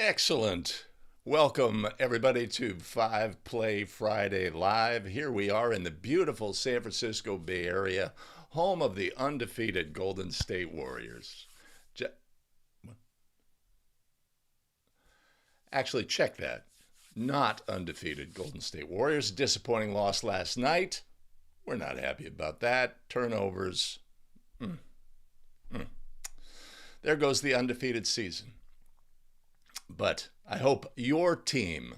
Excellent. Welcome, everybody, to 5 Play Friday Live. Here we are in the beautiful San Francisco Bay Area, home of the undefeated Golden State Warriors. Actually, check that. Not undefeated Golden State Warriors. Disappointing loss last night. We're not happy about that. Turnovers. There goes the undefeated season. But I hope your team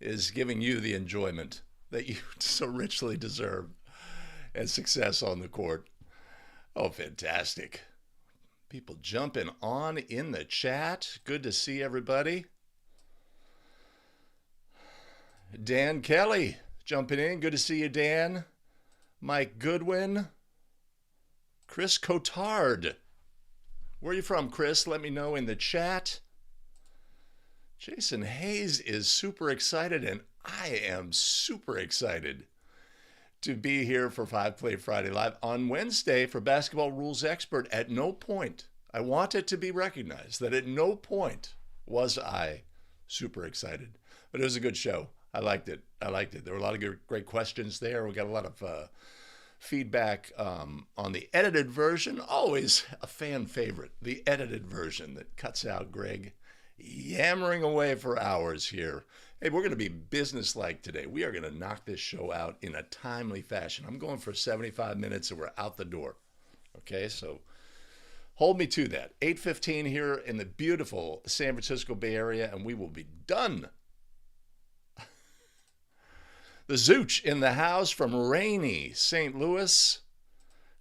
is giving you the enjoyment that you so richly deserve and success on the court. Oh, fantastic. People jumping on in the chat. Good to see everybody. Dan Kelly jumping in. Good to see you, Dan. Mike Goodwin. Chris Cotard. Where are you from, Chris? Let me know in the chat. Jason Hayes is super excited, and I am super excited to be here for 5 Play Friday Live on Wednesday for Basketball Rules Expert. At no point, I want it to be recognized that at no point was I super excited. But it was a good show. I liked it. There were a lot of great questions there. We got a lot of feedback on the edited version. Always a fan favorite, the edited version that cuts out Greg yammering away for hours here. Hey, we're going to be businesslike today. We are going to knock this show out in a timely fashion. I'm going for 75 minutes and we're out the door. Okay, so hold me to that. 8:15 here in the beautiful San Francisco Bay Area, and we will be done. The Zooch in the house from rainy St. Louis.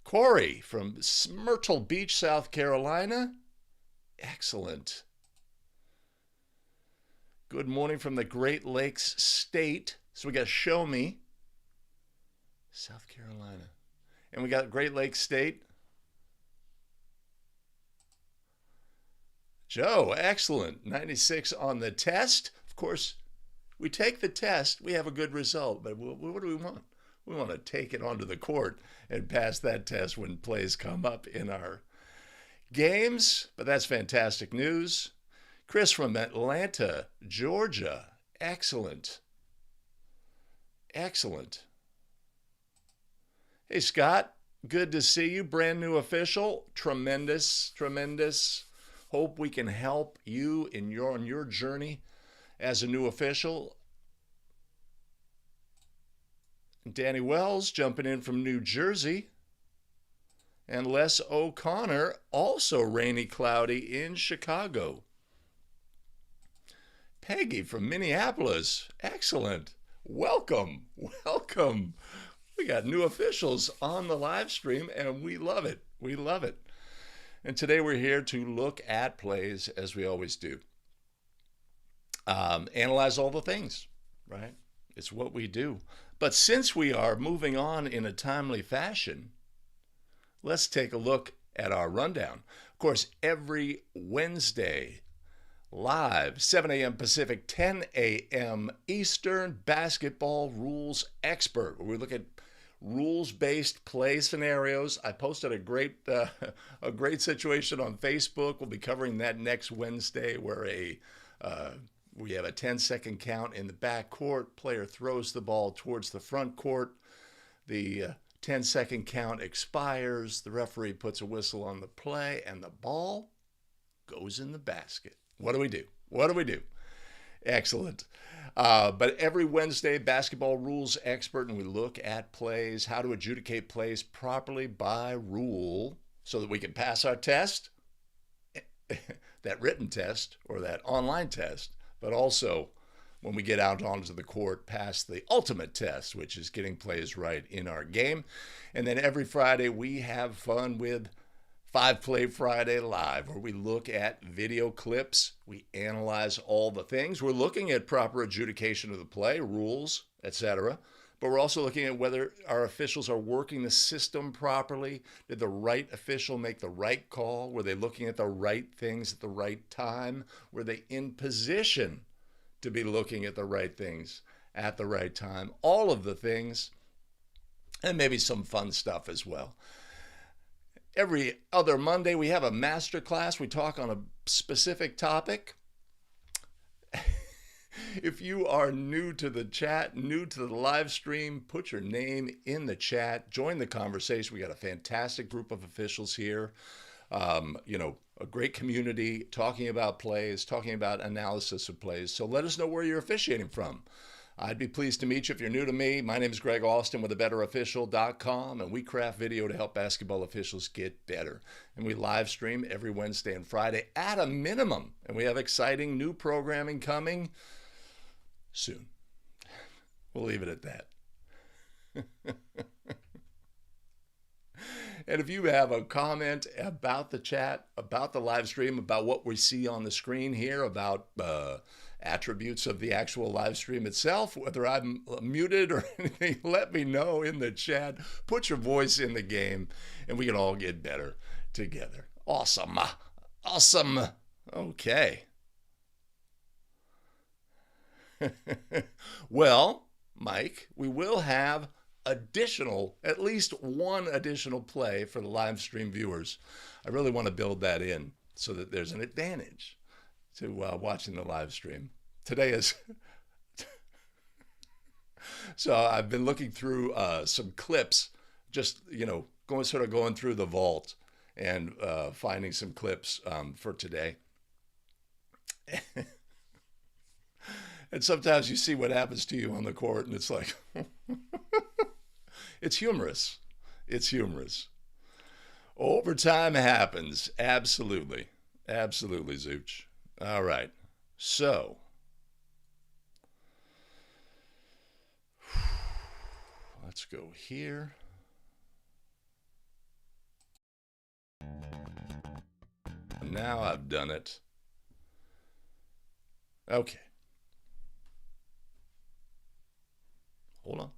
Corey from Myrtle Beach, South Carolina. Excellent. Good morning from the Great Lakes State. So we got Show Me, South Carolina. And we got Great Lakes State. Joe, excellent. 96 on the test. Of course, we take the test, we have a good result. But what do we want? We want to take it onto the court and pass that test when plays come up in our games. But that's fantastic news. Chris from Atlanta, Georgia. Excellent. Excellent. Hey, Scott. Good to see you. Brand new official. Tremendous, tremendous. Hope we can help you on your journey as a new official. Danny Wells jumping in from New Jersey. And Les O'Connor, also rainy, cloudy in Chicago. Peggy from Minneapolis. Excellent. Welcome. Welcome. We got new officials on the live stream, and we love it. We love it. And today we're here to look at plays as we always do. Analyze all the things, right? It's what we do. But since we are moving on in a timely fashion, let's take a look at our rundown. Of course, every Wednesday, live, 7 a.m. Pacific, 10 a.m. Eastern, Basketball Rules Expert, where we look at rules-based play scenarios. I posted a great situation on Facebook. We'll be covering that next Wednesday, where we have a 10-second count in the back court. Player throws the ball towards the front court. The 10-second count expires. The referee puts a whistle on the play, and the ball goes in the basket. What do we do? What do we do? Excellent. But every Wednesday, Basketball Rules Expert, and we look at plays, how to adjudicate plays properly by rule so that we can pass our test, that written test or that online test, but also when we get out onto the court, pass the ultimate test, which is getting plays right in our game. And then every Friday, we have fun with 5 Play Friday Live, where we look at video clips, we analyze all the things. We're looking at proper adjudication of the play, rules, etc. But we're also looking at whether our officials are working the system properly. Did the right official make the right call? Were they looking at the right things at the right time? Were they in position to be looking at the right things at the right time? All of the things, and maybe some fun stuff as well. Every other Monday, we have a master class. We talk on a specific topic. If you are new to the chat, new to the live stream, put your name in the chat. Join the conversation. We got a fantastic group of officials here. A great community talking about plays, talking about analysis of plays. So let us know where you're officiating from. I'd be pleased to meet you. If you're new to me, my name is Greg Austin with thebetterofficial.com, and we craft video to help basketball officials get better. And we live stream every Wednesday and Friday at a minimum. And we have exciting new programming coming soon. We'll leave it at that. And if you have a comment about the chat, about the live stream, about what we see on the screen here, about attributes of the actual live stream itself, whether I'm muted or anything, let me know in the chat. Put your voice in the game, and we can all get better together. Awesome. Awesome. Okay. Well, Mike, we will have at least one additional play for the live stream viewers. I really want to build that in so that there's an advantage to watching the live stream. Today is so I've been looking through some clips, just going through the vault and finding some clips for today. And sometimes you see what happens to you on the court, and it's like it's humorous. It's humorous. Overtime happens. Absolutely. Absolutely, Zooch. All right. So, let's go here. Now I've done it. Okay. Hold on.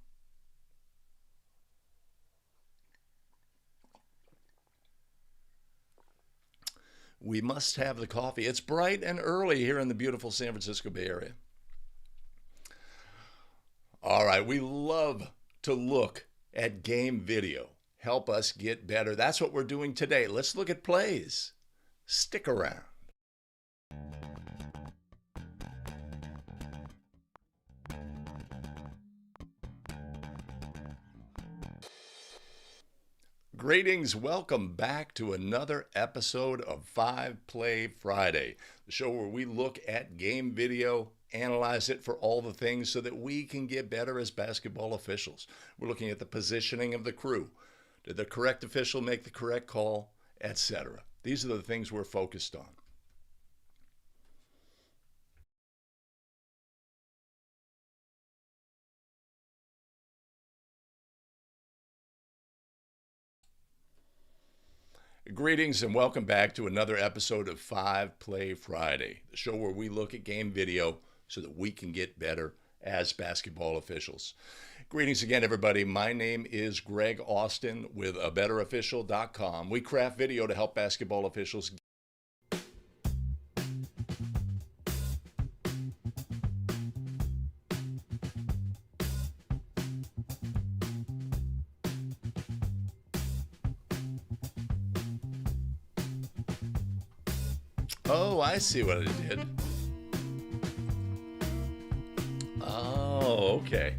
We must have the coffee. It's bright and early here in the beautiful San Francisco Bay Area. All right, we love to look at game video. Help us get better. That's what we're doing today. Let's look at plays. Stick around. Greetings, welcome back to another episode of 5 Play Friday, the show where we look at game video, analyze it for all the things so that we can get better as basketball officials. We're looking at the positioning of the crew. Did the correct official make the correct call, etc. These are the things we're focused on. Greetings and welcome back to another episode of 5 Play Friday, the show where we look at game video so that we can get better as basketball officials. Greetings again, everybody. My name is Greg Austin with abetterofficial.com. We craft video to help basketball officials. Oh, I see what it did. Oh, okay.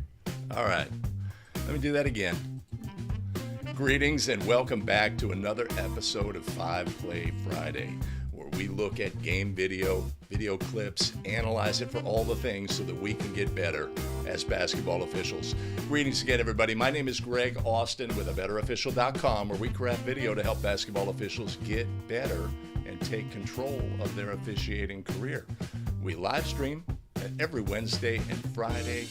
All right. Let me do that again. Greetings and welcome back to another episode of 5 Play Friday, where we look at game video, video clips, analyze it for all the things so that we can get better as basketball officials. Greetings again, everybody. My name is Greg Austin with abetterofficial.com, where we craft video to help basketball officials get better and take control of their officiating career. We live stream every Wednesday and Friday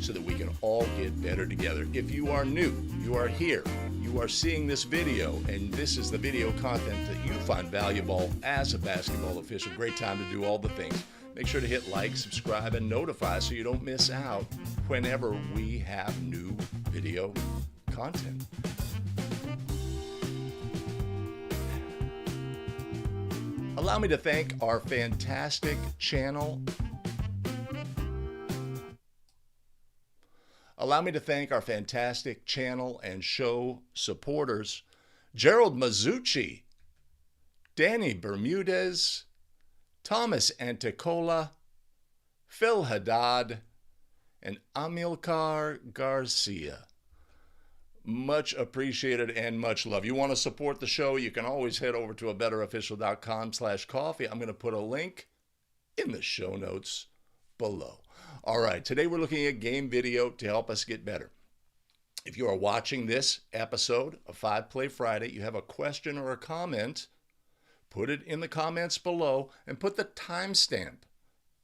so that we can all get better together. If you are new, you are here, you are seeing this video, and this is the video content that you find valuable as a basketball official, great time to do all the things. Make sure to hit like, subscribe, and notify so you don't miss out whenever we have new video content. Allow me to thank our fantastic channel. Allow me to thank our fantastic channel and show supporters, Gerald Masucci, Danny Bermudez, Thomas Anticola, Phil Haddad, and Amílcar Garcia. Much appreciated and much love. You want to support the show, you can always head over to abetterofficial.com/coffee. I'm going to put a link in the show notes below. All right, today we're looking at game video to help us get better. If you are watching this episode of 5 Play Friday, you have a question or a comment, put it in the comments below and put the timestamp.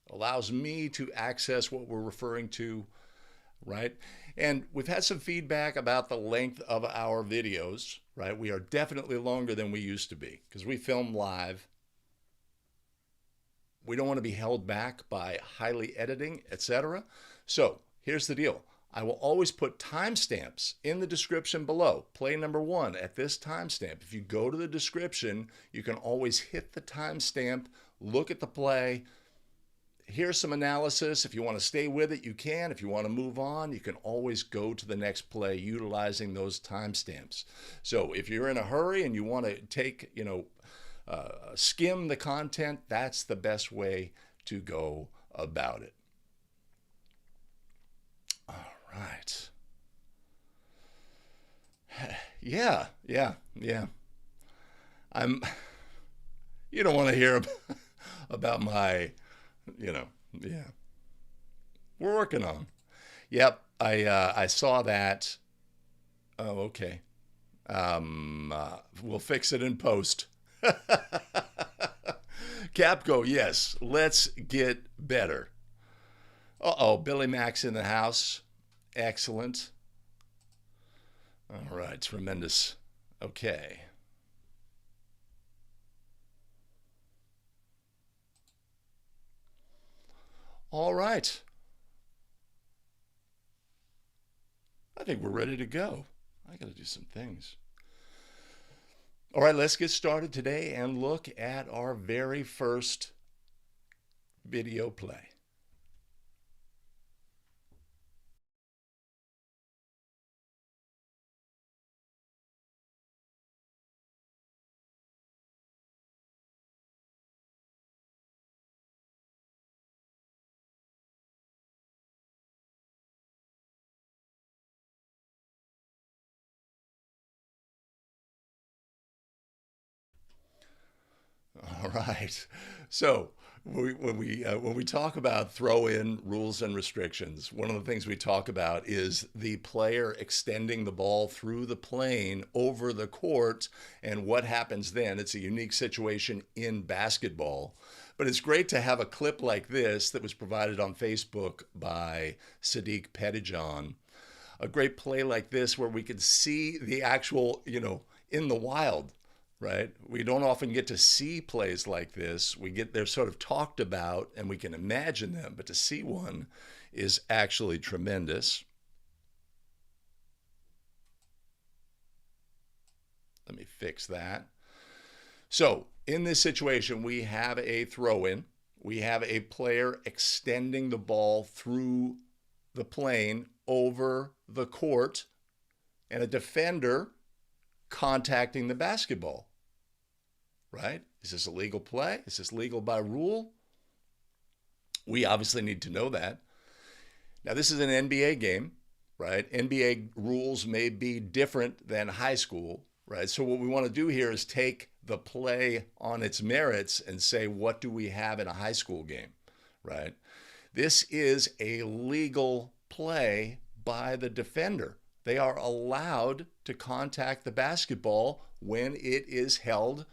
It allows me to access what we're referring to, right? And we've had some feedback about the length of our videos, right? We are definitely longer than we used to be because we film live. We don't want to be held back by highly editing, etc. So here's the deal. I will always put timestamps in the description below. Play number 1 at this timestamp. If you go to the description, you can always hit the timestamp, look at the play. Here's some analysis. If you want to stay with it, you can. If you want to move on, you can always go to the next play utilizing those timestamps. So if you're in a hurry and you want to take, skim the content, that's the best way to go about it. All right. Yeah. You don't want to hear about my, yeah. We're working on. Yep, I saw that. Oh, okay. We'll fix it in post. Capco, yes, let's get better. Uh-oh, Billy Mac's in the house. Excellent. All right, tremendous. Okay. All right. I think we're ready to go. I got to do some things. All right, let's get started today and look at our very first video play. All right. So when we talk about throw-in rules and restrictions, one of the things we talk about is the player extending the ball through the plane over the court and what happens then. It's a unique situation in basketball. But it's great to have a clip like this that was provided on Facebook by Sadiq Pettijohn. A great play like this where we could see the actual, in the wild, right? We don't often get to see plays like this. They're sort of talked about and we can imagine them, but to see one is actually tremendous. Let me fix that. So in this situation, we have a throw-in. We have a player extending the ball through the plane over the court and a defender contacting the basketball, right? Is this a legal play? Is this legal by rule? We obviously need to know that. Now, this is an NBA game, right? NBA rules may be different than high school, right? So what we want to do here is take the play on its merits and say, what do we have in a high school game, right? This is a legal play by the defender. They are allowed to contact the basketball when it is held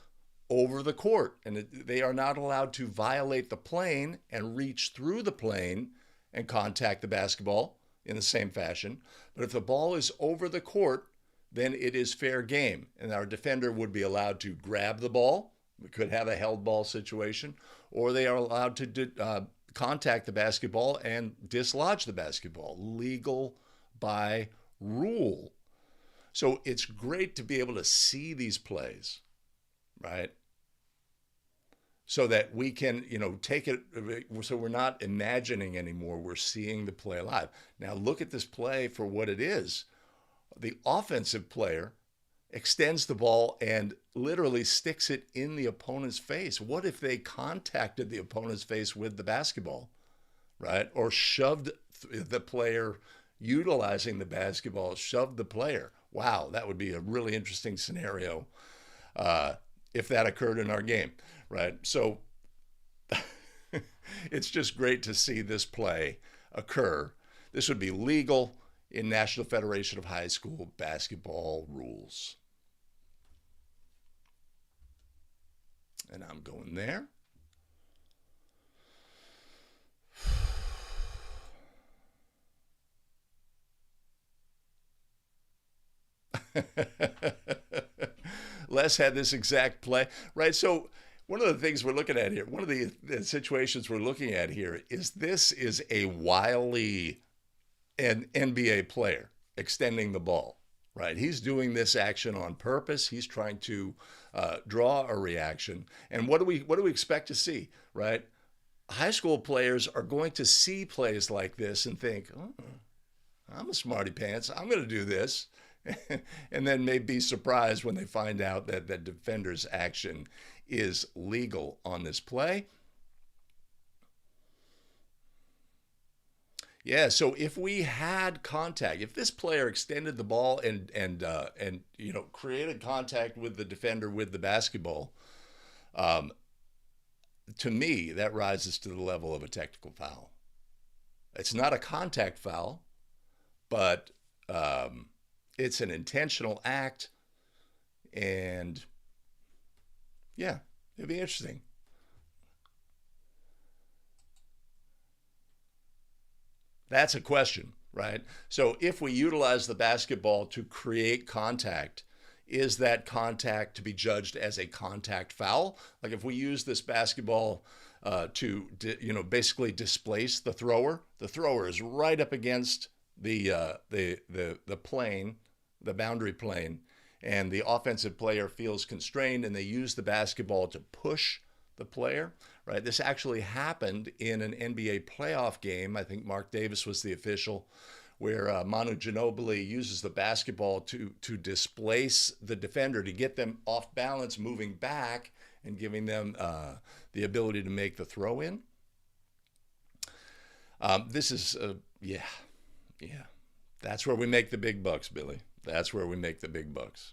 over the court, and they are not allowed to violate the plane and reach through the plane and contact the basketball in the same fashion. But if the ball is over the court, then it is fair game, and our defender would be allowed to grab the ball. We could have a held ball situation, or they are allowed to contact the basketball and dislodge the basketball. Legal by rule. So it's great to be able to see these plays, right? So that we can, take it, so we're not imagining anymore, we're seeing the play live. Now look at this play for what it is. The offensive player extends the ball and literally sticks it in the opponent's face. What if they contacted the opponent's face with the basketball, right? Or shoved the player utilizing the basketball, shoved the player. Wow, that would be a really interesting scenario if that occurred in our game, right? So it's just great to see this play occur. This would be legal in National Federation of High School Basketball rules. And I'm going there. Les had this exact play, right? So one of the things we're looking at here, one of the situations we're looking at here is this is a wily NBA player extending the ball, right? He's doing this action on purpose. He's trying to draw a reaction. And what do we expect to see, right? High school players are going to see plays like this and think, oh, I'm a smarty pants. I'm going to do this. And then may be surprised when they find out that the defender's action is legal on this play. Yeah, so if we had contact, if this player extended the ball and created contact with the defender with the basketball, to me that rises to the level of a technical foul. It's not a contact foul, but it's an intentional act, and yeah, it'd be interesting. That's a question, right? So if we utilize the basketball to create contact, is that contact to be judged as a contact foul? Like if we use this basketball to basically displace the thrower is right up against the plane, the boundary plane, and the offensive player feels constrained and they use the basketball to push the player, right? This actually happened in an NBA playoff game. I think Mark Davis was the official, where Manu Ginobili uses the basketball to displace the defender, to get them off balance, moving back and giving them the ability to make the throw in. This is, yeah. That's where we make the big bucks, Billy. That's where we make the big bucks.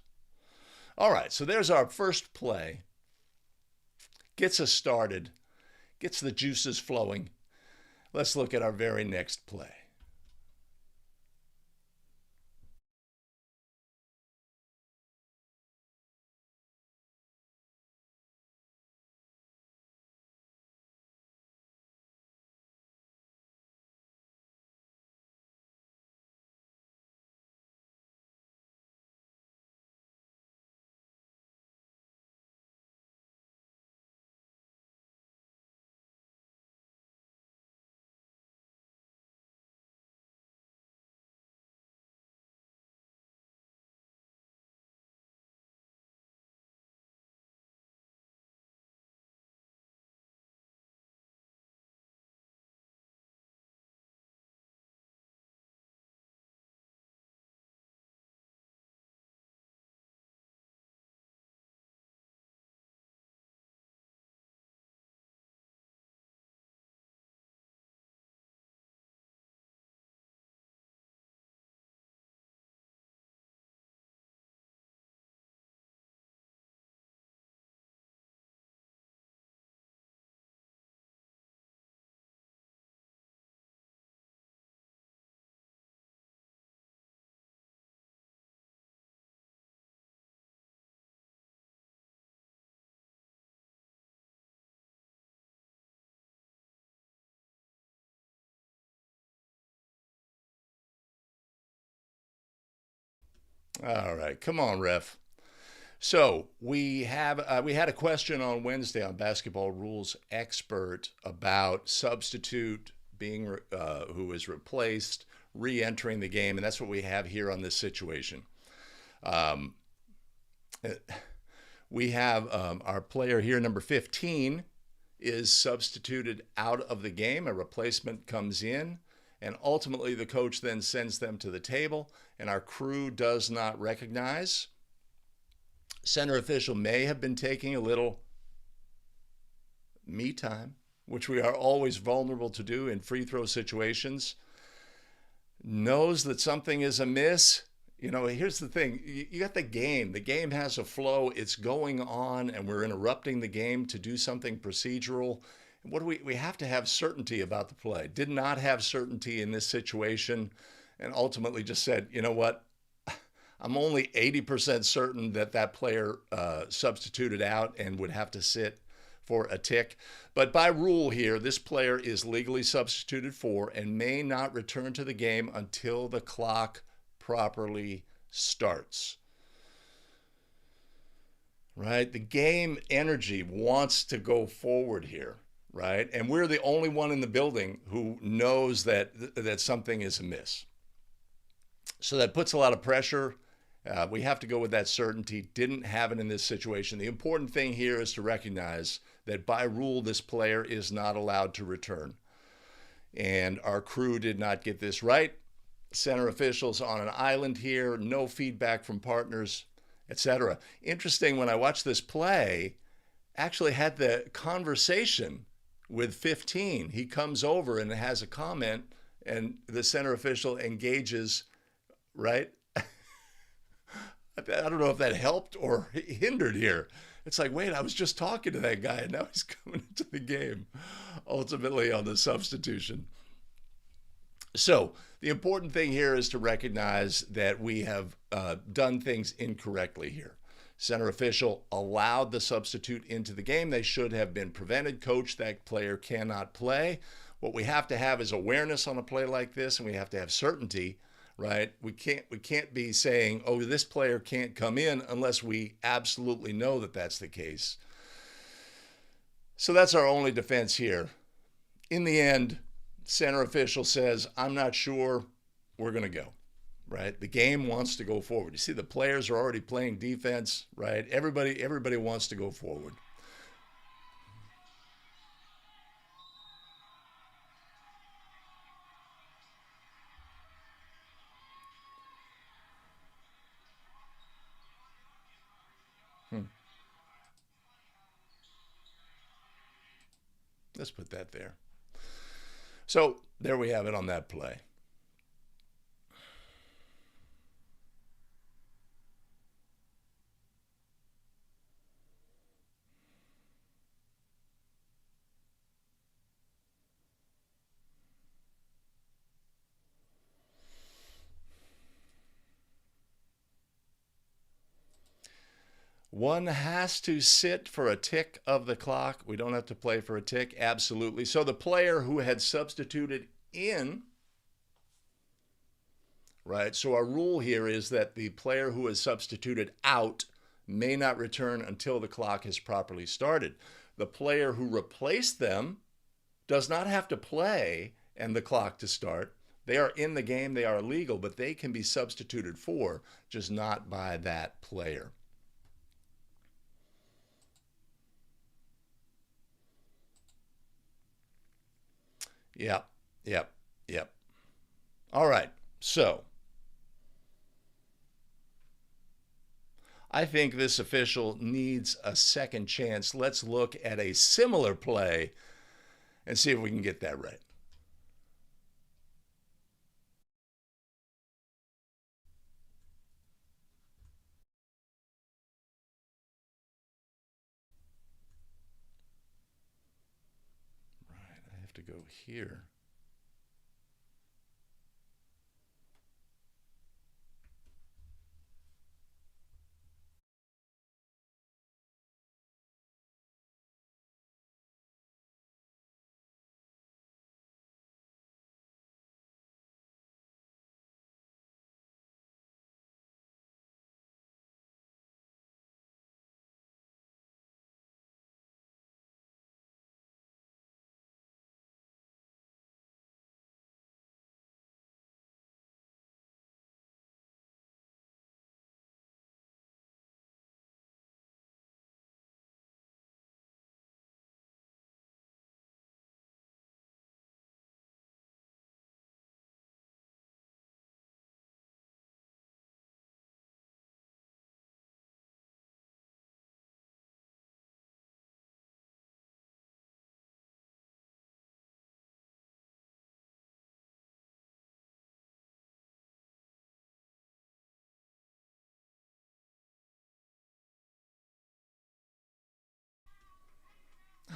All right, so there's our first play. Gets us started, gets the juices flowing. Let's look at our very next play. All right, come on, ref. So we had a question on Wednesday on Basketball Rules Expert about substitute being who is replaced, re-entering the game, and that's what we have here on this situation. Um, we have our player here, number 15, is substituted out of the game. A replacement comes in, and ultimately the coach then sends them to the table, and our crew does not recognize. Center official may have been taking a little me time, which we are always vulnerable to do in free throw situations, knows that something is amiss. You know, here's the thing. You got the game. The game has a flow. It's going on, and we're interrupting the game to do something procedural. What do we have to have certainty about the play. Did not have certainty in this situation, and ultimately just said, you know what? I'm only 80% certain that that player substituted out and would have to sit for a tick. But by rule here, this player is legally substituted for and may not return to the game until the clock properly starts. Right? The game energy wants to go forward here, right? And we're the only one in the building who knows that something is amiss. So that puts a lot of pressure. We have to go with that certainty. Didn't have it in this situation. The important thing here is to recognize that by rule, this player is not allowed to return. And our crew did not get this right. Center officials on an island here, no feedback from partners, etc. Interesting, when I watched this play, actually had the conversation with 15. He comes over and has a comment, and the center official engages, right? I don't know if that helped or hindered here. It's like, wait, I was just talking to that guy, and now he's coming into the game, ultimately on the substitution. So the important thing here is to recognize that we have done things incorrectly here. Center official allowed the substitute into the game. They should have been prevented. Coach, that player cannot play. What we have to have is awareness on a play like this, and we have to have certainty, right? We can't be saying, oh, this player can't come in unless we absolutely know that that's the case. So that's our only defense here. In the end, center official says, I'm not sure, we're going to go, right? The game wants to go forward. You see, the players are already playing defense, right? Everybody wants to go forward. Let's put that there. So there we have it on that play. One has to sit for a tick of the clock. We don't have to play for a tick, absolutely. So the player who had substituted in, right? So our rule here is that the player who is substituted out may not return until the clock has properly started. The player who replaced them does not have to play and the clock to start. They are in the game, they are legal, but they can be substituted for, just not by that player. Yep. All right, so I think this official needs a second chance. Let's look at a similar play and see if we can get that right. Right, I have to go here.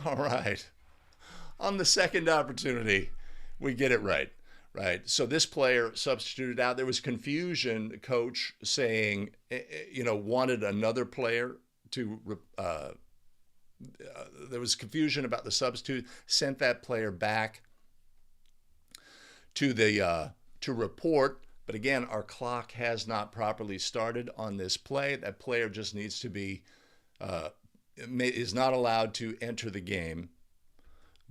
All right. On the second opportunity, we get it right. Right. So this player substituted out. There was confusion. The coach saying, wanted another player to. There was confusion about the substitute. Sent that player back to the to report. But again, our clock has not properly started on this play. That player just needs to be is not allowed to enter the game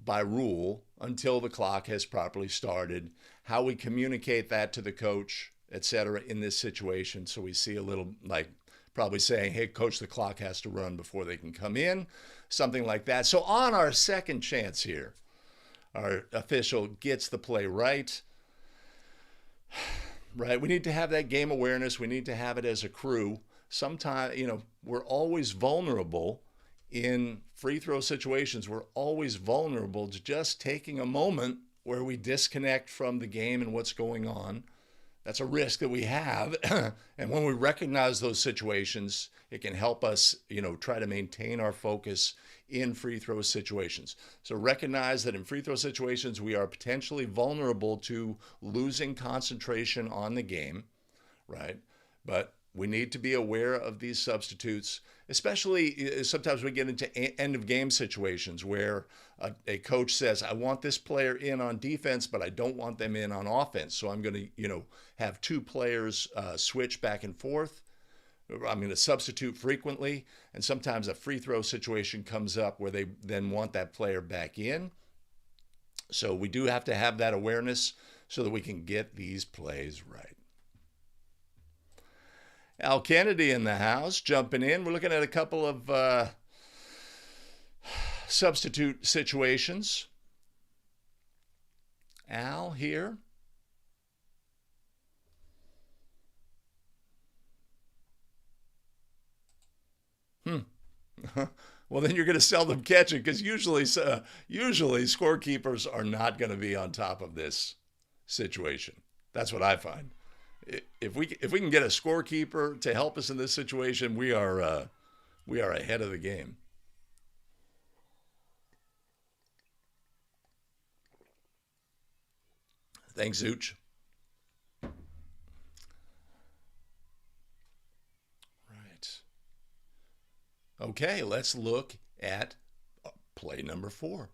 by rule until the clock has properly started. How we communicate that to the coach, etc., in this situation. So we see a little like probably saying, hey, coach, the clock has to run before they can come in, something like that. So on our second chance here, our official gets the play right. Right? We need to have that game awareness. We need to have it as a crew. Sometimes, we're always vulnerable in free throw situations. We're always vulnerable to just taking a moment where we disconnect from the game and what's going on. That's a risk that we have. And when we recognize those situations, it can help us, try to maintain our focus in free throw situations. So recognize that in free throw situations, we are potentially vulnerable to losing concentration on the game, right? But we need to be aware of these substitutes, especially sometimes we get into end of game situations where a coach says, I want this player in on defense, but I don't want them in on offense. So I'm going to, have two players switch back and forth. I'm going to substitute frequently. And sometimes a free throw situation comes up where they then want that player back in. So we do have to have that awareness so that we can get these plays right. Al Kennedy in the house, jumping in. We're looking at a couple of substitute situations. Al here. Well, then you're going to seldom catch it because usually scorekeepers are not going to be on top of this situation. That's what I find. If we can get a scorekeeper to help us in this situation, we are ahead of the game. Thanks, Zooch. Right. Okay, let's look at play number 4.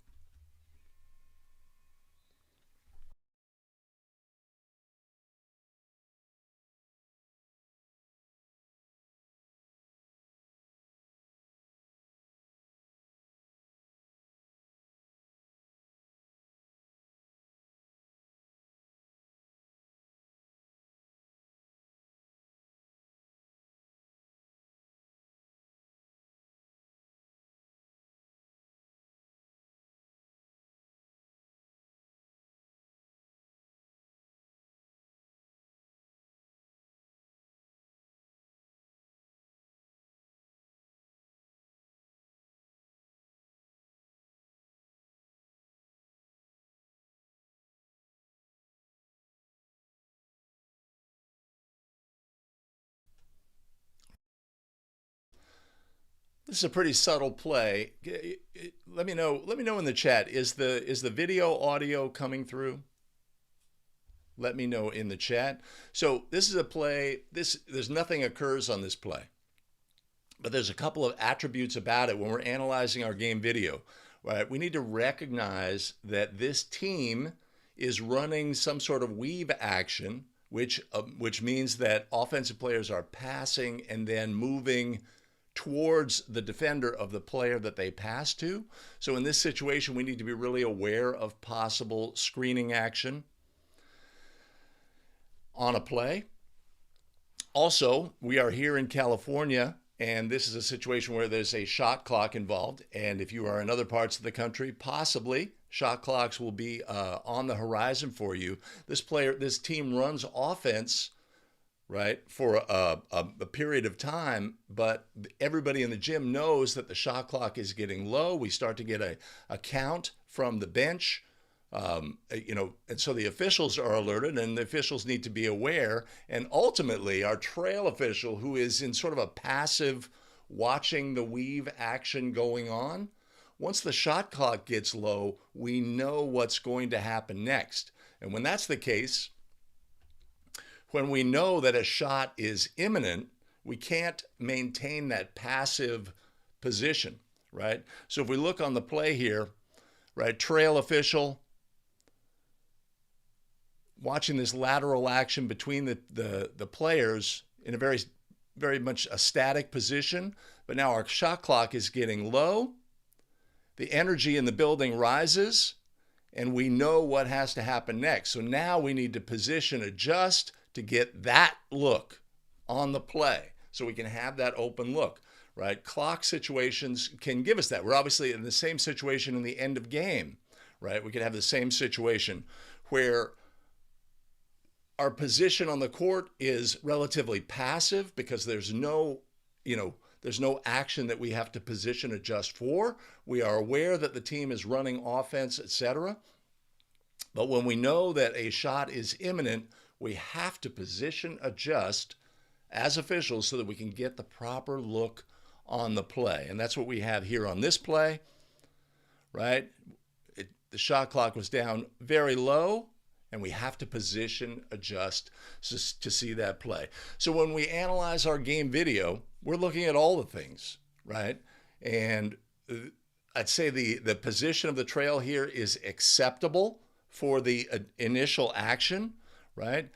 This is a pretty subtle play. Let me know in the chat. Is the video audio coming through? Let me know in the chat. So this is a play. There's nothing occurs on this play, but there's a couple of attributes about it when we're analyzing our game video. Right? We need to recognize that this team is running some sort of weave action, which means that offensive players are passing and then moving towards the defender of the player that they pass to. So in this situation, we need to be really aware of possible screening action on a play. Also, we are here in California, and this is a situation where there's a shot clock involved. And if you are in other parts of the country, possibly shot clocks will be on the horizon for you. This team runs offense, right, for a period of time, but everybody in the gym knows that the shot clock is getting low. We start to get a count from the bench, and so the officials are alerted, and the officials need to be aware. And ultimately, our trail official, who is in sort of a passive watching the weave action going on, once the shot clock gets low, we know what's going to happen next. And when that's the case, when we know that a shot is imminent, we can't maintain that passive position, right? So if we look on the play here, right, trail official, watching this lateral action between the players in a very much a static position, but now our shot clock is getting low. The energy in the building rises, and we know what has to happen next. So now we need to position adjust to get that look on the play so we can have that open look, right? Clock situations can give us that. We're obviously in the same situation in the end of game, right? We could have the same situation where our position on the court is relatively passive because there's no action that we have to position adjust for. We are aware that the team is running offense, etc. But when we know that a shot is imminent, we have to position adjust as officials so that we can get the proper look on the play. And that's what we have here on this play, right? The shot clock was down very low, and we have to position adjust to see that play. So when we analyze our game video, we're looking at all the things, right? And I'd say the position of the trail here is acceptable for the initial action, right?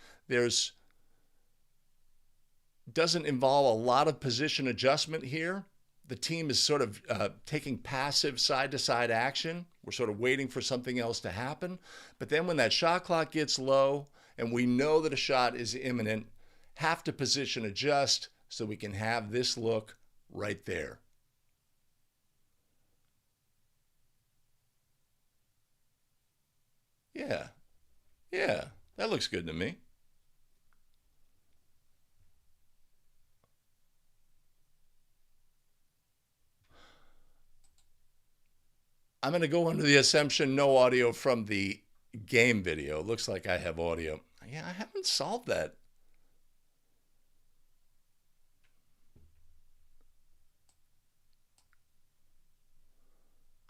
Doesn't involve a lot of position adjustment here. The team is sort of taking passive side-to-side action. We're sort of waiting for something else to happen. But then when that shot clock gets low and we know that a shot is imminent, have to position adjust so we can have this look right there. Yeah, that looks good to me. I'm going to go under the assumption no audio from the game video. Looks like I have audio. Yeah, I haven't solved that.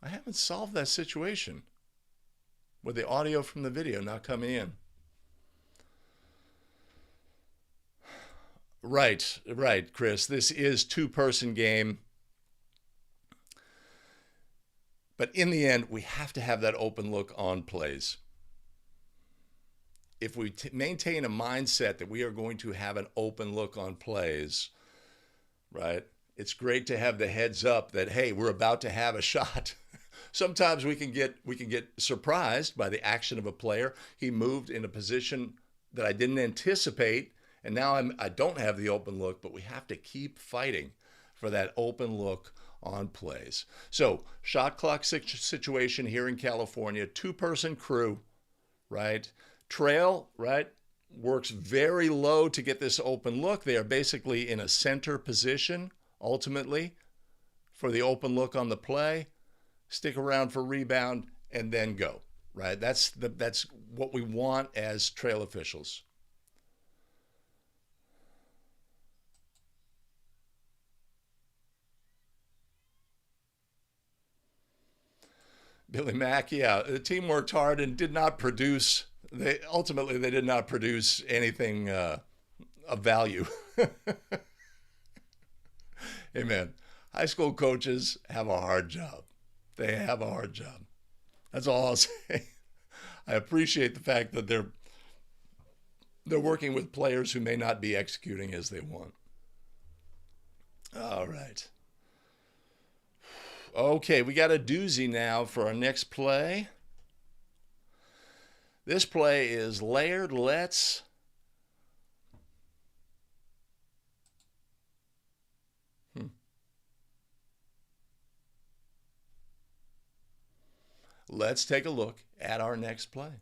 I haven't solved that situation with the audio from the video not coming in. Right, Chris. This is two-person game. But in the end, we have to have that open look on plays. If we maintain a mindset that we are going to have an open look on plays, right? It's great to have the heads up that, hey, we're about to have a shot. Sometimes we can get surprised by the action of a player. He moved in a position that I didn't anticipate, and now I don't have the open look, but we have to keep fighting for that open look on plays. So shot clock situation here in California, two-person crew, right? Trail, right, works very low to get this open look. They are basically in a center position, ultimately, for the open look on the play. Stick around for rebound, and then go, right? That's what we want as trail officials. Billy Mack, yeah, the team worked hard and did not produce. They did not produce anything of value. Amen. High school coaches have a hard job. They have a hard job. That's all I'll say. I appreciate the fact that they're working with players who may not be executing as they want. All right. Okay, we got a doozy now for our next play. This play is layered. Let's take a look at our next play.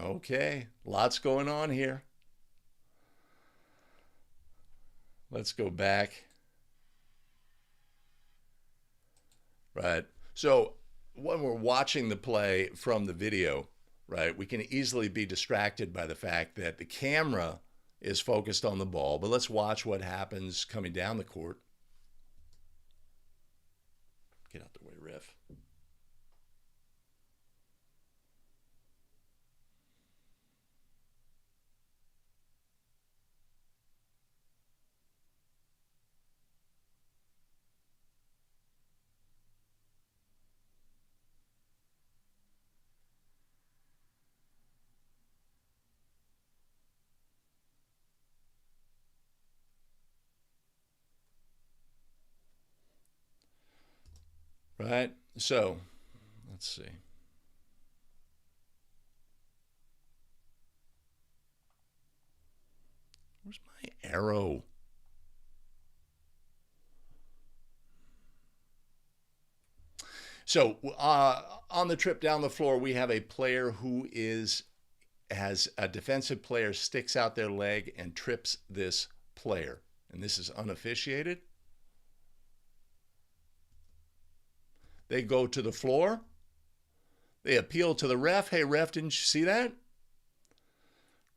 Okay, lots going on here. Let's go back. Right. So when we're watching the play from the video, right, we can easily be distracted by the fact that the camera is focused on the ball. But let's watch what happens coming down the court. Get out the way, ref. Right? So, let's see. Where's my arrow? So, on the trip down the floor, we have a player who has a defensive player sticks out their leg and trips this player. And this is unofficiated. They go to the floor. They appeal to the ref. Hey, ref, didn't you see that?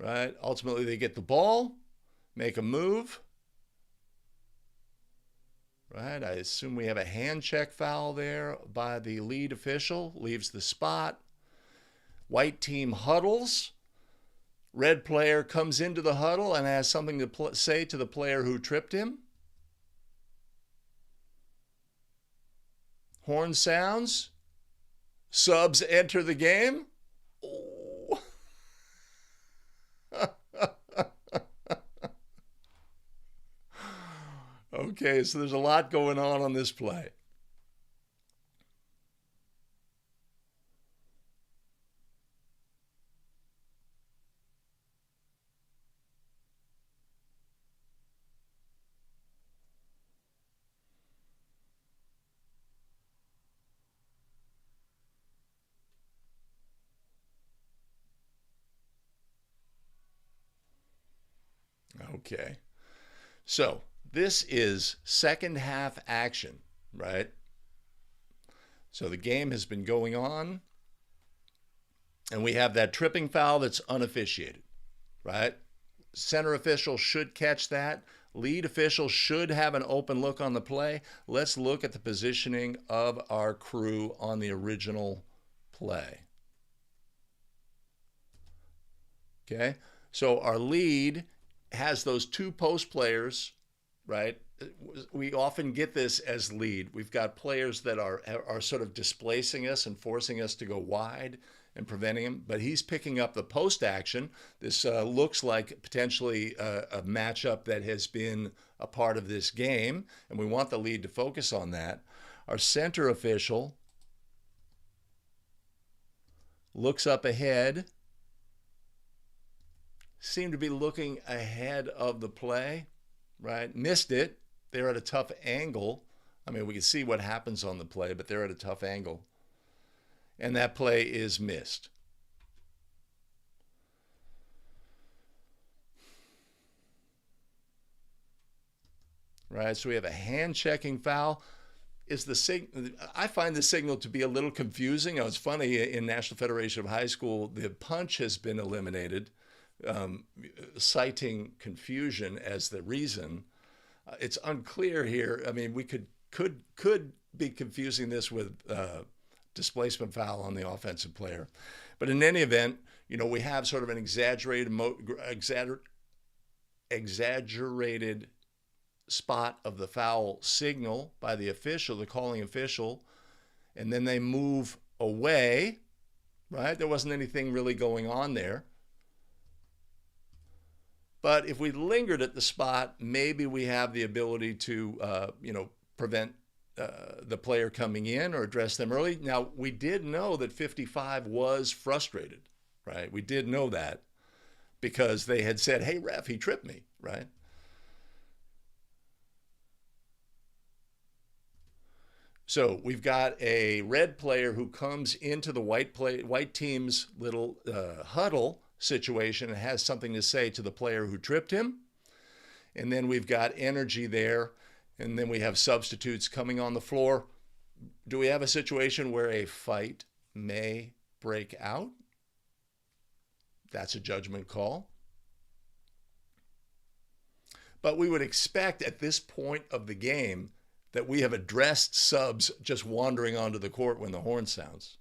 Right? Ultimately, they get the ball, make a move. Right? I assume we have a hand check foul there by the lead official. Leaves the spot. White team huddles. Red player comes into the huddle and has something to say to the player who tripped him. Horn sounds. Subs enter the game. Oh. Okay, so there's a lot going on this play. Okay. So this is second half action, right? So the game has been going on, and we have that tripping foul that's unofficiated, right? Center official should catch that. Lead official should have an open look on the play. Let's look at the positioning of our crew on the original play. Okay, so our lead has those two post players, right? We often get this as lead. We've got players that are sort of displacing us and forcing us to go wide and preventing him, but he's picking up the post action. This looks like potentially a matchup that has been a part of this game, and we want the lead to focus on that. Our center official looks up ahead, seemed to be looking ahead of the play, right? Missed it. They're at a tough angle. I mean, we can see what happens on the play, but they're at a tough angle. And that play is missed. Right, so we have a hand-checking foul. I find the signal to be a little confusing. It's funny, in National Federation of High School, the punch has been eliminated, citing confusion as the reason. It's unclear here. I mean, we could be confusing this with displacement foul on the offensive player. But in any event, we have sort of an exaggerated spot of the foul signal by the official, the calling official, and then they move away, right? There wasn't anything really going on there. But if we lingered at the spot, maybe we have the ability to, prevent the player coming in or address them early. Now, we did know that 55 was frustrated, right? We did know that because they had said, hey, ref, he tripped me, right? So So we've got a red player who comes into the white team's little huddle situation and has something to say to the player who tripped him. And then we've got energy there. And then we have substitutes coming on the floor. Do we have a situation where a fight may break out? That's a judgment call. But we would expect at this point of the game that we have addressed subs just wandering onto the court when the horn sounds.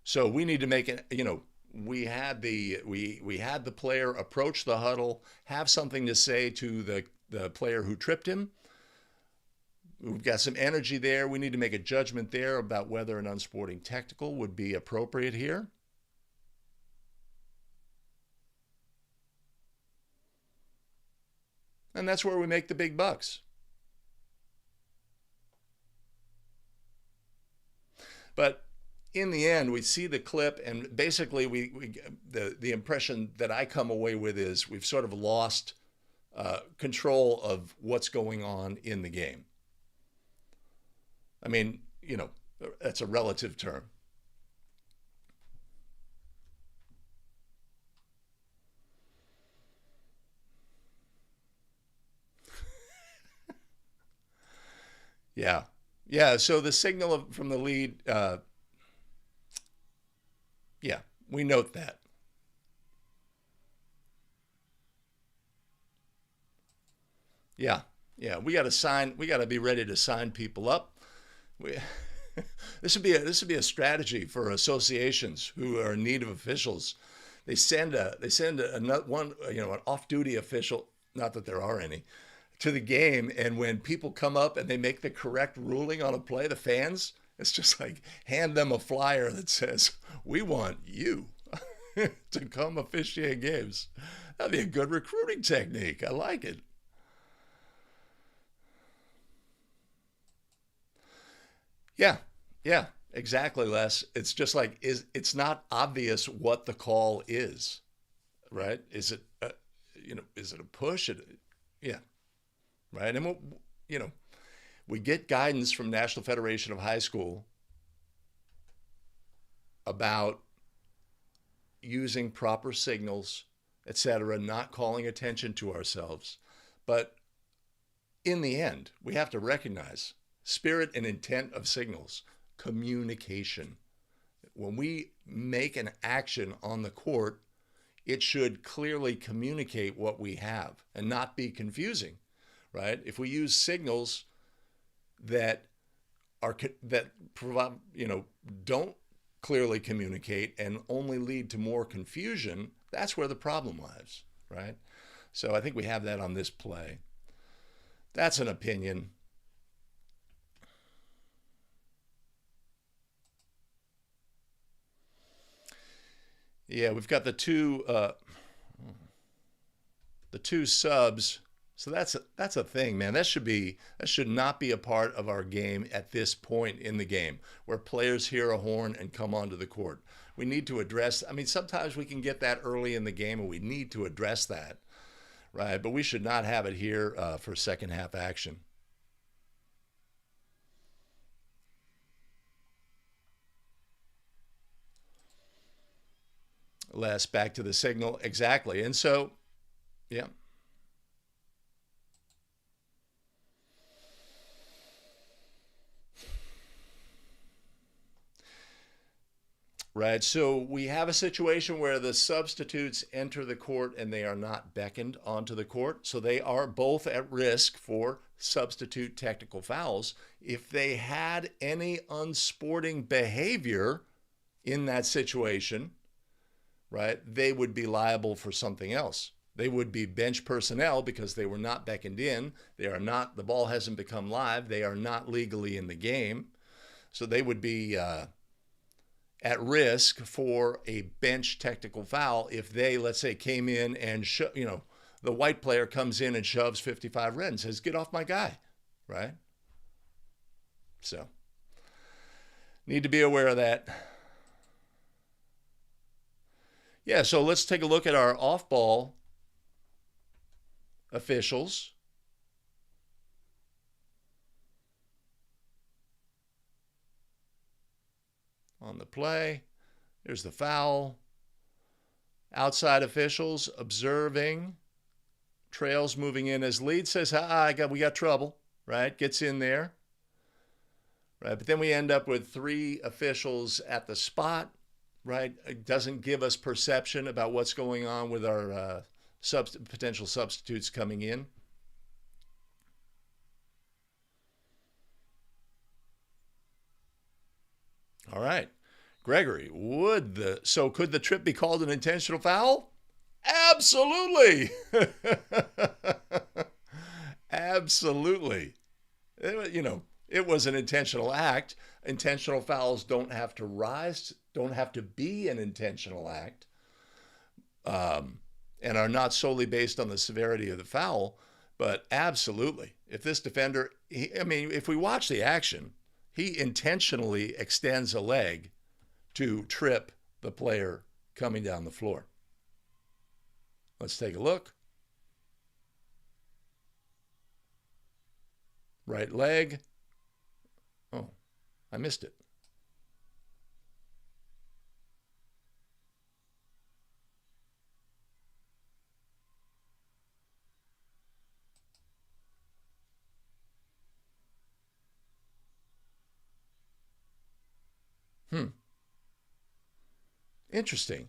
So we need to make it, we had the player approach the huddle, have something to say to the player who tripped him. We've got some energy there. We need to make a judgment there about whether an unsporting technical would be appropriate here. And that's where we make the big bucks. But in the end, we see the clip, and basically the impression that I come away with is we've sort of lost control of what's going on in the game. I mean, that's a relative term. Yeah. Yeah. So the signal from the lead, yeah, we note that. Yeah. Yeah. We got to be ready to sign people up. We, this would be a strategy for associations who are in need of officials. They send an off-duty official, not that there are any, to the game, and when people come up and they make the correct ruling on a play, the fans, it's just like hand them a flyer that says, "We want you to come officiate games." That'd be a good recruiting technique. I like it. Yeah, yeah, exactly, Les. It's just like it's not obvious what the call is, right? Is it is it a push? Yeah, right. And you know we get guidance from National Federation of High School about using proper signals, etc., not calling attention to ourselves. But in the end, we have to recognize spirit and intent of signals, communication. When we make an action on the court, it should clearly communicate what we have and not be confusing, right? If we use signals that provide, don't clearly communicate and only lead to more confusion, that's where the problem lies, right? So I think we have that on this play. That's an opinion. Yeah, we've got the two subs. So that's a thing, man. That should not be a part of our game at this point in the game, where players hear a horn and come onto the court. We need to address. I mean, sometimes we can get that early in the game, and we need to address that, right? But we should not have it here for second half action. Les, back to the signal. Exactly. And so, yeah. Right. So we have a situation where the substitutes enter the court and they are not beckoned onto the court. So they are both at risk for substitute technical fouls. If they had any unsporting behavior in that situation, right, they would be liable for something else. They would be bench personnel because they were not beckoned in. The ball hasn't become live. They are not legally in the game. So they would be at risk for a bench technical foul if they, let's say, came in and, the white player comes in and shoves 55 red and says, "Get off my guy," right? So need to be aware of that. Yeah, so let's take a look at our off-ball officials. on the play. There's the foul. Outside officials observing. Trails moving in as lead, says, we got trouble, right? Gets in there. Right, but then we end up with 3 officials at the spot, right? It doesn't give us perception about what's going on with our potential substitutes coming in. All right, Gregory, could the trip be called an intentional foul? Absolutely. Absolutely. It was an intentional act. Intentional fouls don't have to be an intentional act, and are not solely based on the severity of the foul. But absolutely, if this defender, if we watch the action, he intentionally extends a leg to trip the player coming down the floor. Let's take a look. Right leg. Oh, I missed it. Interesting.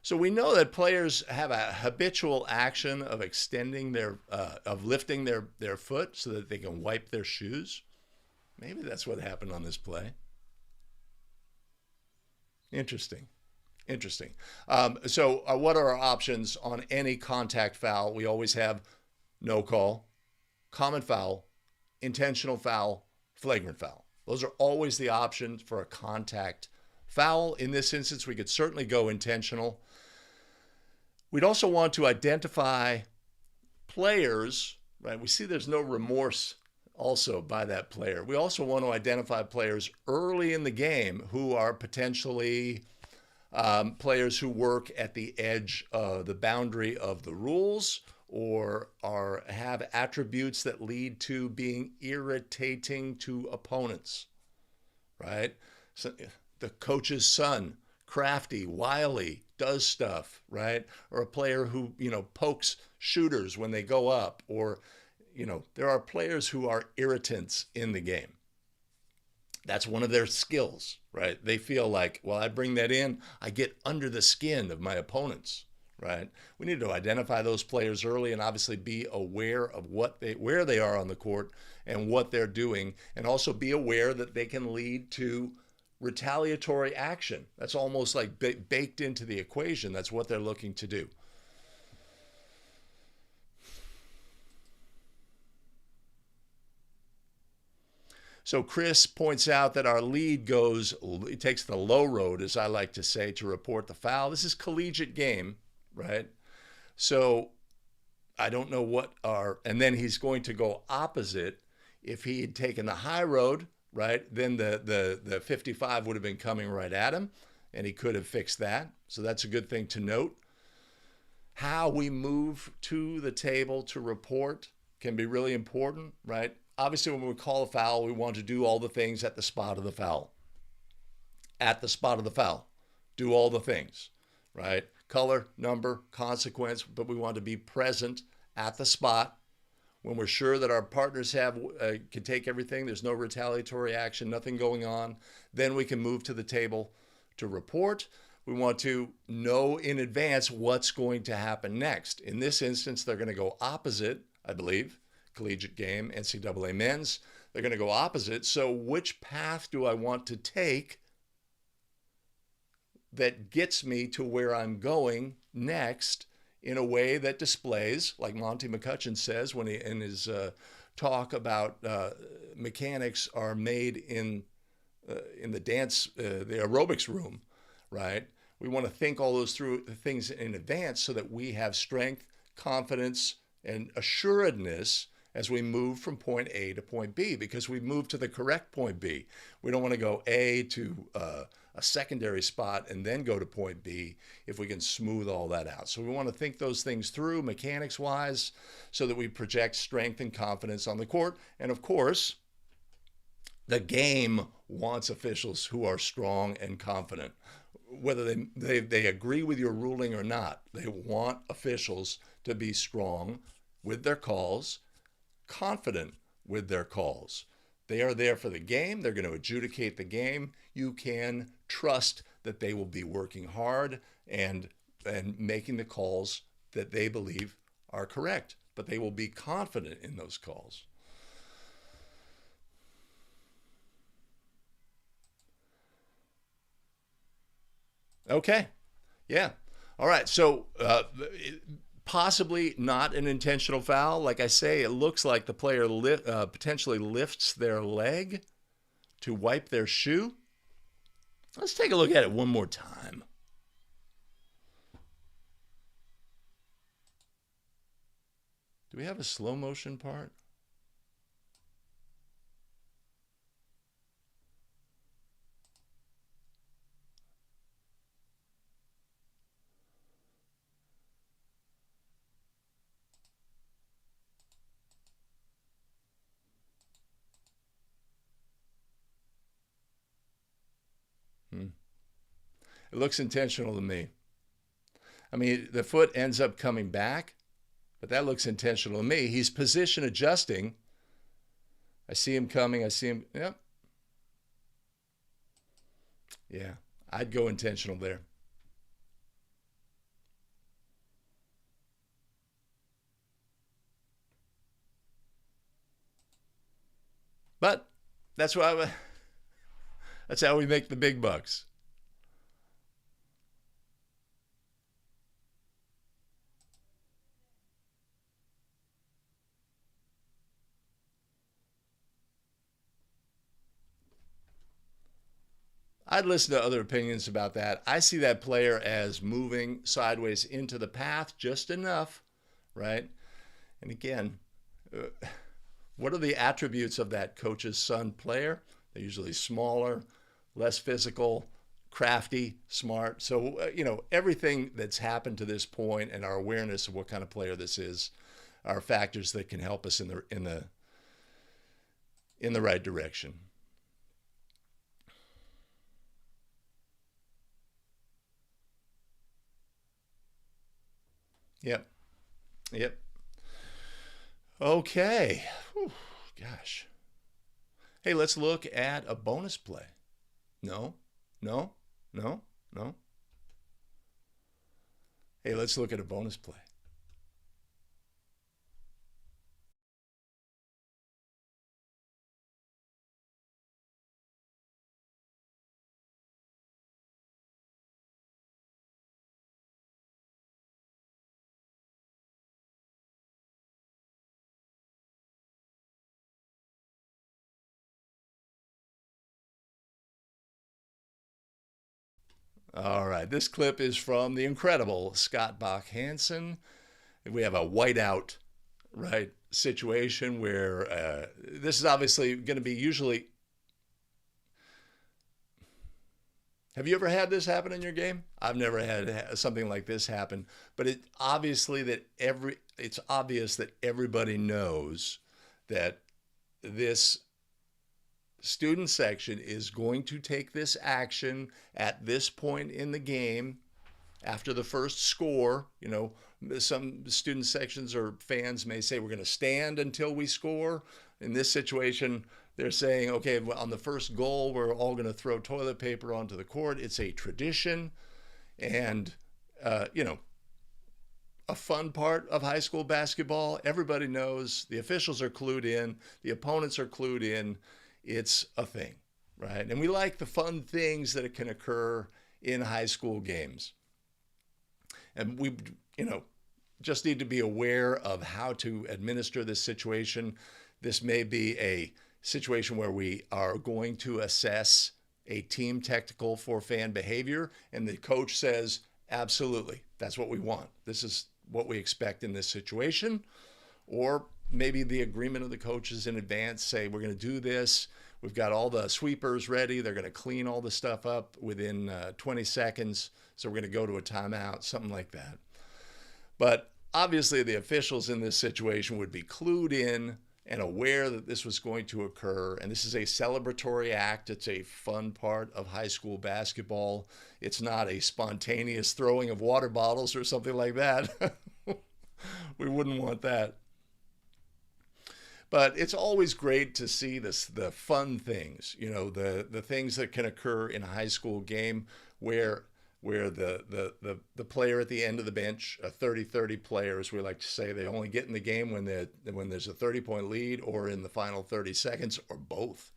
So we know that players have a habitual action of extending of lifting their foot so that they can wipe their shoes. Maybe that's what happened on this play. Interesting. So what are our options on any contact foul? We always have no call, common foul, intentional foul, flagrant foul. Those are always the options for a contact foul. In this instance, we could certainly go intentional. We'd also want to identify players, right? We see there's no remorse also by that player. We also want to identify players early in the game who are potentially players who work at the edge of the boundary of the rules, or have attributes that lead to being irritating to opponents, right? So the coach's son, crafty, wily, does stuff, right? Or a player who, pokes shooters when they go up, or, there are players who are irritants in the game. That's one of their skills, right? They feel like, well, I bring that in, I get under the skin of my opponents, right? We need to identify those players early and obviously be aware of where they are on the court and what they're doing, and also be aware that they can lead to retaliatory action. That's almost like baked into the equation. That's what they're looking to do. So Chris points out that our lead takes the low road, as I like to say, to report the foul. This is collegiate game, right? So I don't know and then he's going to go opposite. If he had taken the high road, right, then the 55 would have been coming right at him, and he could have fixed that. So that's a good thing to note. How we move to the table to report can be really important, right? Obviously, when we call a foul, we want to do all the things at the spot of the foul. At the spot of the foul, do all the things, right? Color, number, consequence, but we want to be present at the spot. When we're sure that our partners can take everything, there's no retaliatory action, nothing going on, then we can move to the table to report. We want to know in advance what's going to happen next. In this instance, they're going to go opposite, I believe. Collegiate game, NCAA men's. They're going to go opposite. So which path do I want to take that gets me to where I'm going next in a way that displays, like Monty McCutcheon says when in his talk about mechanics are made in the dance, the aerobics room, right? We want to think all those things in advance so that we have strength, confidence, and assuredness as we move from point A to point B, because we move to the correct point B. We don't want to go A to a secondary spot and then go to point B if we can smooth all that out. So we want to think those things through mechanics-wise so that we project strength and confidence on the court. And of course, The game wants officials who are strong and confident. Whether they agree with your ruling or not, they want officials to be strong with their calls, confident with their calls. They are there for the game. They're going to adjudicate the game. You can trust that they will be working hard and making the calls that they believe are correct, but they will be confident in those calls. Okay. Yeah. All right. So possibly not an intentional foul. Like I say, it looks like the player potentially lifts their leg to wipe their shoe. Let's take a look at it one more time. Do we have a slow motion part? It looks intentional to me. I mean, the foot ends up coming back, but that looks intentional to me. He's position adjusting. I see him coming. I see him. Yep. Yeah. I'd go intentional there. But that's why that's how we make the big bucks. I'd listen to other opinions about that. I see that player as moving sideways into the path just enough, right? And again, what are the attributes of that coach's son player? They're usually smaller, less physical, crafty, smart. So, everything that's happened to this point and our awareness of what kind of player this is are factors that can help us in the right direction. Yep. Yep. Okay. Whew, gosh. Hey, let's look at a bonus play. No, no, no, no. Hey, let's look at a bonus play. All right, this clip is from the incredible Scott Bach Hansen. We have a whiteout, right, situation where this is obviously going to be usually. Have you ever had this happen in your game? I've never had something like this happen, but it's obvious that everybody knows that this student section is going to take this action at this point in the game after the first score. Some student sections or fans may say we're going to stand until we score. In this situation, they're saying, okay, on the first goal, we're all going to throw toilet paper onto the court. It's a tradition. And, a fun part of high school basketball, everybody knows, the officials are clued in, the opponents are clued in. It's a thing, right? And we like the fun things that can occur in high school games. And we, just need to be aware of how to administer this situation. This may be a situation where we are going to assess a team technical for fan behavior, and the coach says, absolutely, that's what we want. This is what we expect in this situation. Or maybe the agreement of the coaches in advance say, we're going to do this. We've got all the sweepers ready. They're going to clean all the stuff up within 20 seconds. So we're going to go to a timeout, something like that. But obviously the officials in this situation would be clued in and aware that this was going to occur. And this is a celebratory act. It's a fun part of high school basketball. It's not a spontaneous throwing of water bottles or something like that. We wouldn't want that. But it's always great to see the fun things, the things that can occur in a high school game where the player at the end of the bench, a 30-30 player, as we like to say, they only get in the game when there's a 30-point lead or in the final 30 seconds or both,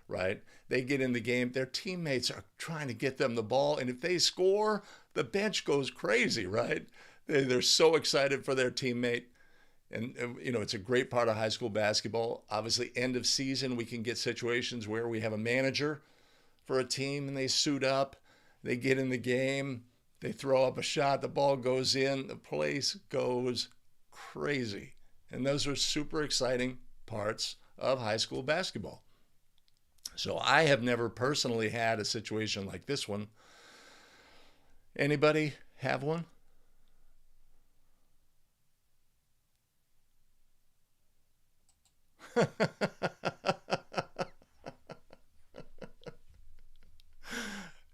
right? They get in the game, their teammates are trying to get them the ball, and if they score, the bench goes crazy, right? They're so excited for their teammate. And, it's a great part of high school basketball. Obviously, end of season, we can get situations where we have a manager for a team and they suit up, they get in the game, they throw up a shot, the ball goes in, the place goes crazy. And those are super exciting parts of high school basketball. So I have never personally had a situation like this one. Anybody have one?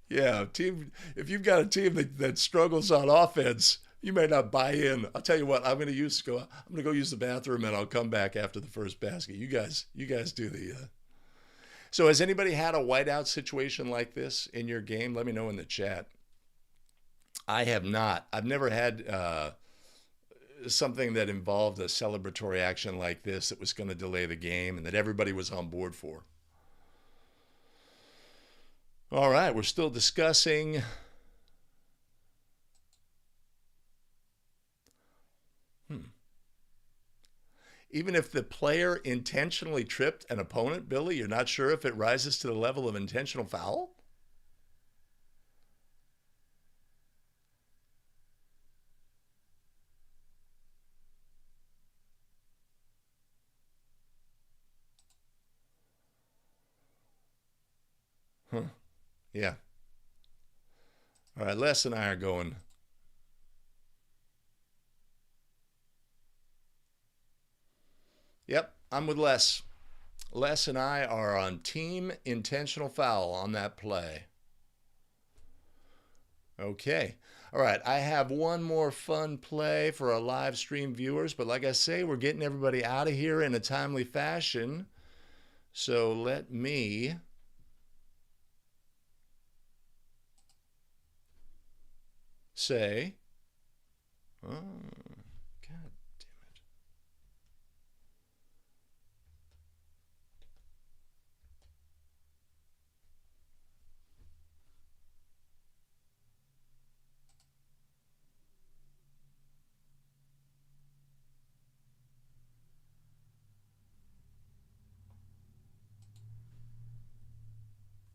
Yeah, if you've got a team that struggles on offense, you may not buy in. I'll tell you what, I'm going to go use the bathroom and I'll come back after the first basket. You guys do the So has anybody had a whiteout situation like this in your game? Let me know in the chat. I have not. I've never had something that involved a celebratory action like this that was going to delay the game and that everybody was on board for. All right, we're still discussing. Even if the player intentionally tripped an opponent, Billy, you're not sure if it rises to the level of intentional foul? Huh. Yeah. All right, Les and I are going. Yep, I'm with Les. Les and I are on team intentional foul on that play. Okay. All right, I have one more fun play for our live stream viewers, but like I say, we're getting everybody out of here in a timely fashion. So let me say, oh, God damn it.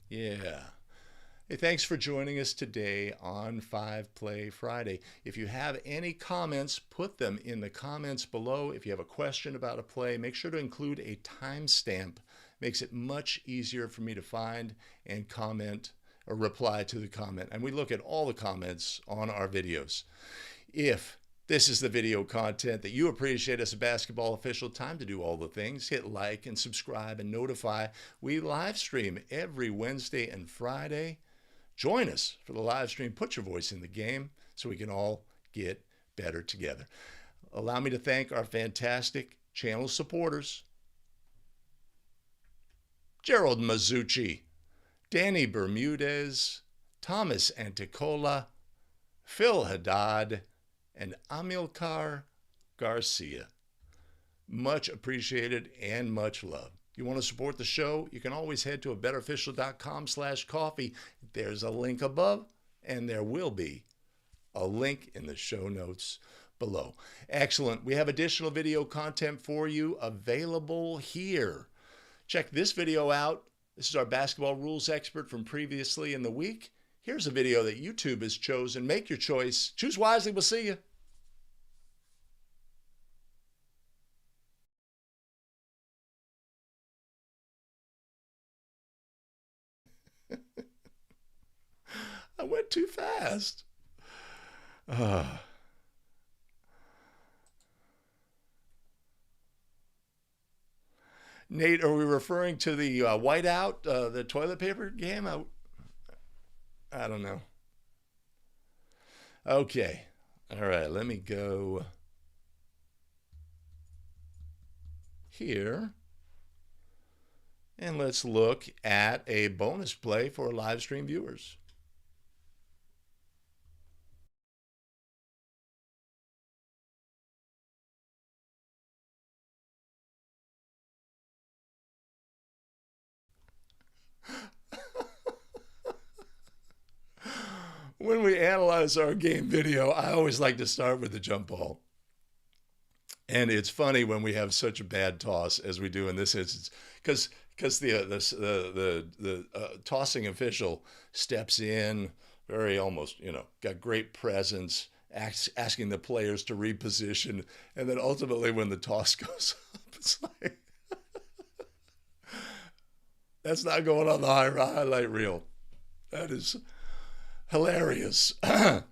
Yeah. Hey, thanks for joining us today on 5 Play Friday. If you have any comments, put them in the comments below. If you have a question about a play, make sure to include a timestamp. Makes it much easier for me to find and comment or reply to the comment. And we look at all the comments on our videos. If this is the video content that you appreciate as a basketball official, time to do all the things. Hit like and subscribe and notify. We live stream every Wednesday and Friday. Join us for the live stream. Put your voice in the game so we can all get better together. Allow me to thank our fantastic channel supporters: Gerald Masucci, Danny Bermudez, Thomas Anticola, Phil Haddad, and Amílcar Garcia. Much appreciated and much love. You want to support the show? You can always head to abetterofficial.com/coffee. There's a link above, and there will be a link in the show notes below. Excellent. We have additional video content for you available here. Check this video out. This is our basketball rules expert from previously in the week. Here's a video that YouTube has chosen. Make your choice. Choose wisely. We'll see you. I went too fast. Nate, are we referring to the whiteout, the toilet paper game? I don't know. Okay. All right, let me go here. And let's look at a bonus play for live stream viewers. When we analyze our game video, I always like to start with the jump ball. And it's funny when we have such a bad toss as we do in this instance, because the tossing official steps in very almost, got great presence, asking the players to reposition, and then ultimately when the toss goes up, it's like that's not going on the highlight reel. That is hilarious. And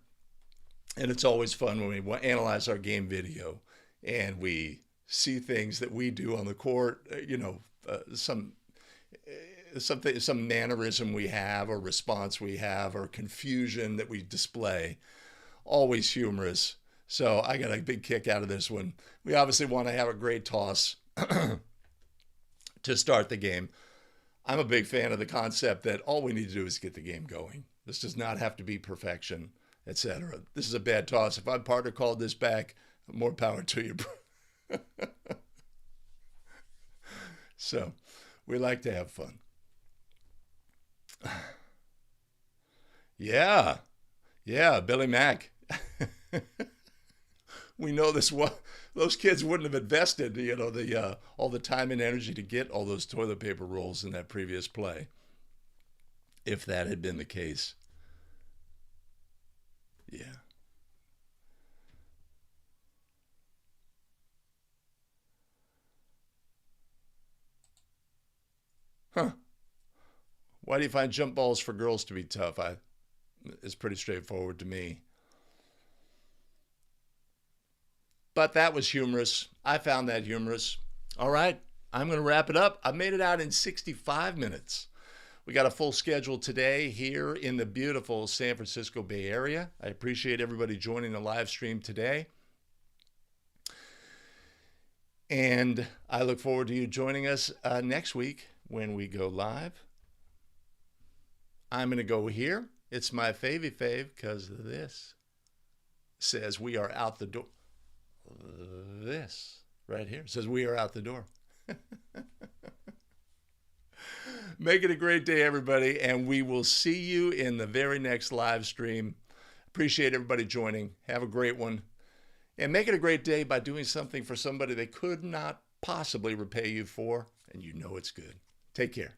it's always fun when we analyze our game video and we see things that we do on the court, some mannerism we have or response we have or confusion that we display. Always humorous. So I got a big kick out of this one. We obviously want to have a great toss to start the game. I'm a big fan of the concept that all we need to do is get the game going. This does not have to be perfection, etc. This is a bad toss. If my partner called this back, more power to you. So we like to have fun. Yeah, Billy Mack. We know this. Those kids wouldn't have invested, all the time and energy to get all those toilet paper rolls in that previous play, if that had been the case. Yeah. Huh. Why do you find jump balls for girls to be tough? It's pretty straightforward to me. But that was humorous. I found that humorous. All right, I'm going to wrap it up. I made it out in 65 minutes. We got a full schedule today here in the beautiful San Francisco Bay Area. I appreciate everybody joining the live stream today. And I look forward to you joining us next week when we go live. I'm going to go here. It's my favy fave because this says we are out the door. This right here says we are out the door. Make it a great day, everybody, and we will see you in the very next live stream. Appreciate everybody joining. Have a great one. And make it a great day by doing something for somebody they could not possibly repay you for, and you know it's good. Take care.